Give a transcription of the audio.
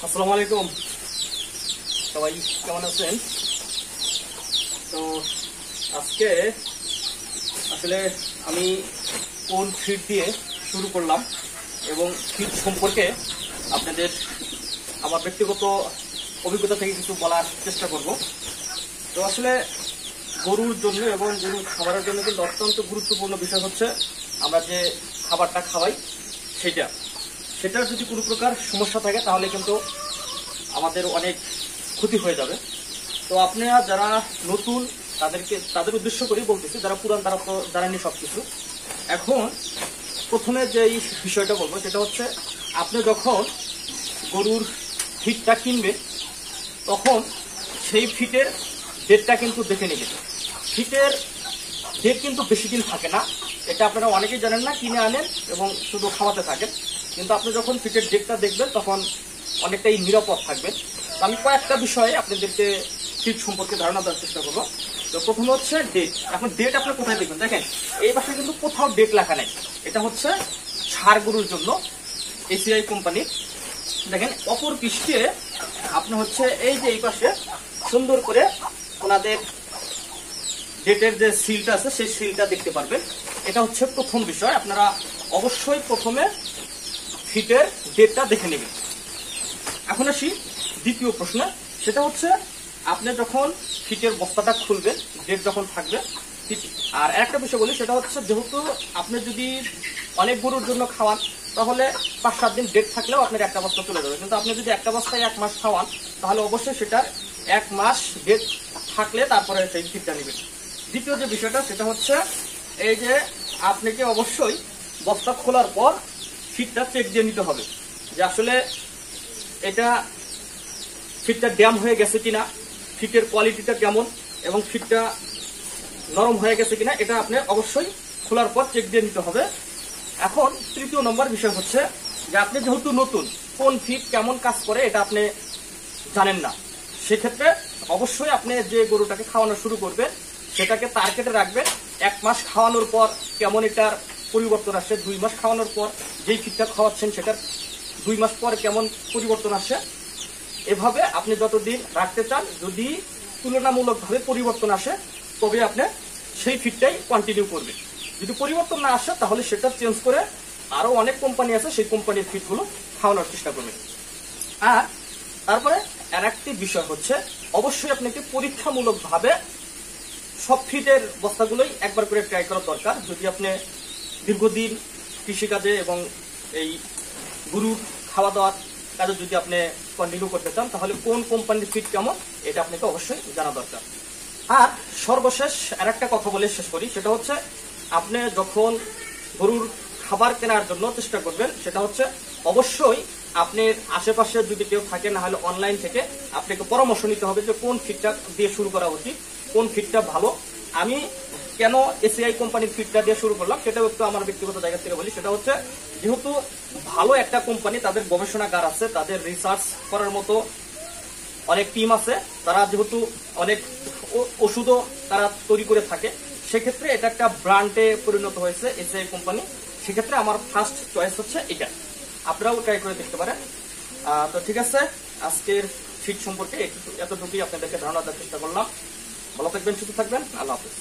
আসসালামু আলাইকুম, সবাই কেমন আছেন? তো আজকে আসলে আমি কোন ফিড দিয়ে শুরু করলাম এবং ফিড সম্পর্কে আপনাদের আমার ব্যক্তিগত অভিজ্ঞতা থেকে কিছু বলার চেষ্টা করব। তো আসলে গরুর জন্য এবং গরুর খাবারের জন্য কিন্তু অত্যন্ত গুরুত্বপূর্ণ বিষয় হচ্ছে আমরা যে খাবারটা খাওয়াই সেটার যদি কোনো প্রকার সমস্যা থাকে তাহলে কিন্তু আমাদের অনেক ক্ষতি হয়ে যাবে। তো আপনারা যারা নতুন তাদের উদ্দেশ্য করেই বলতেছি, যারা পুরান তারা তো জানেনি সবকিছু। এখন প্রথমে যেই বিষয়টা বলবো সেটা হচ্ছে, আপনি যখন গরুর ফিডটা কিনবেন তখন সেই ফিটের ডেটটা কিন্তু দেখে নেবেন। ফিটের ডেট কিন্তু বেশি দিন থাকে না, এটা আপনারা অনেকেই জানেন না, কিনে আনেন এবং শুধু খাওয়াতে থাকেন। কিন্তু আপনি যখন ফিটের ডেটটা দেখবেন তখন অনেকটাই নিরাপদ থাকবেন। তো আমি কয়েকটা বিষয়ে আপনাদেরকে ফিট সম্পর্কে ধারণা দেওয়ার চেষ্টা করবো। তো প্রথম হচ্ছে ডেট। এখন ডেট আপনি কোথায় দেখবেন? দেখেন, এই পাশে কিন্তু কোথাও ডেট লেখা নেই। এটা হচ্ছে ষাঁড় গরুর জন্য এসিআই কোম্পানি। দেখেন অপর পৃষ্ঠে আপনি হচ্ছে এই যে এই পাশে সুন্দর করে ওনাদের ডেটের যে সিলটা আছে সেই সিলটা দেখতে পারবেন। এটা হচ্ছে প্রথম বিষয়, আপনারা অবশ্যই প্রথমে ফিটের ডেটটা দেখে নেবেন। এখন আসি দ্বিতীয় প্রশ্ন, সেটা হচ্ছে আপনি যখন ফিটের বস্তাটা খুলবেন, ডেট যখন থাকবে। আর একটা বিষয় বলি, সেটা হচ্ছে যেহেতু আপনি যদি অনেক গরুর জন্য খাওয়ান তাহলে 5-7 দিন ডেট থাকলেও আপনার একটা বস্তা চলে যাবে। কিন্তু আপনি যদি একটা বস্তায় 1 মাস খাওয়ান তাহলে অবশ্যই সেটার 1 মাস ডেট থাকলে তারপরে সেই ফিটটা নেবেন। দ্বিতীয় যে বিষয়টা সেটা হচ্ছে, এই যে আপনাকে অবশ্যই বস্তা খোলার পর ফিটটা চেক দিয়ে নিতে হবে যে আসলে এটা ফিটটা ড্যাম হয়ে গেছে কিনা, ফিটের কোয়ালিটিটা কেমন এবং ফিটটা নরম হয়ে গেছে কিনা, এটা আপনি অবশ্যই খোলার পর চেক দিয়ে নিতে হবে। এখন তৃতীয় নম্বর বিষয় হচ্ছে যে আপনি যেহেতু নতুন, কোন ফিট কেমন কাজ করে এটা আপনি জানেন না। সেক্ষেত্রে অবশ্যই আপনি যে গরুটাকে খাওয়ানো শুরু করবেন সেটাকে টার্গেটে রাখবেন। 1 মাস খাওয়ানোর পর কেমন এটার পরিবর্তন আসে, 2 মাস খাওয়ানোর পর যেই ফিটটা খাওয়াচ্ছেন সেটার 2 মাস পর কেমন পরিবর্তন আসে। এভাবে আপনি যতদিন রাখতে চান, যদি তুলনামূলকভাবে পরিবর্তন আসে তবে আপনি সেই ফিটটাই কন্টিনিউ করবেন। যদি পরিবর্তন না আসে তাহলে সেটা চেঞ্জ করে আরো অনেক কোম্পানি আছে, সেই কোম্পানির ফিটগুলো খাওয়ানোর চেষ্টা করবেন। আর তারপরে আর একটি বিষয় হচ্ছে, অবশ্যই আপনাকে পরীক্ষামূলকভাবে সব ফিটের বস্তাগুলোই একবার করে ট্রাই করা দরকার। যদি আপনি দীর্ঘদিন কৃষিকাজে এবং এই গরুর খাওয়া দাওয়ার কাজে যদি আপনি কন্টিনিউ করতে চান তাহলে কোন কোম্পানির ফিট কেমন এটা আপনাকে অবশ্যই জানা দরকার। আর সর্বশেষ আর একটা কথা বলে শেষ করি, সেটা হচ্ছে আপনি যখন গরুর খাবার কেনার জন্য চেষ্টা করবেন সেটা হচ্ছে অবশ্যই আপনার আশেপাশে যদি কেউ থাকে, না হলে অনলাইন থেকে আপনাকে পরামর্শ নিতে হবে যে কোন ফিটটা দিয়ে শুরু করা উচিত, কোন ফিটটা ভালো। আমি কেন এসিআই কোম্পানির ফিটটা দিয়ে শুরু করলাম সেটাও একটু আমার ব্যক্তিগত জায়গা থেকে বলি। সেটা হচ্ছে যেহেতু ভালো একটা কোম্পানি, তাদের গবেষণাগার আছে, তাদের রিসার্চ করার মতো অনেক টিম আছে, তারা যেহেতু অনেক ওষুধও তারা তৈরি করে থাকে, সেক্ষেত্রে এটা একটা ব্র্যান্ডে পরিণত হয়েছে এসিআই কোম্পানি। সেক্ষেত্রে আমার ফার্স্ট চয়েস হচ্ছে এটা, আপনারাও ট্রাই করে দেখতে পারেন। তো ঠিক আছে, আজকের ফিট সম্পর্কে এতটুকুই আপনাদেরকে ধারণা দেওয়ার চেষ্টা করলাম। ভালো থাকবেন, সুস্থ থাকবেন, আল্লাহ হাফেজ।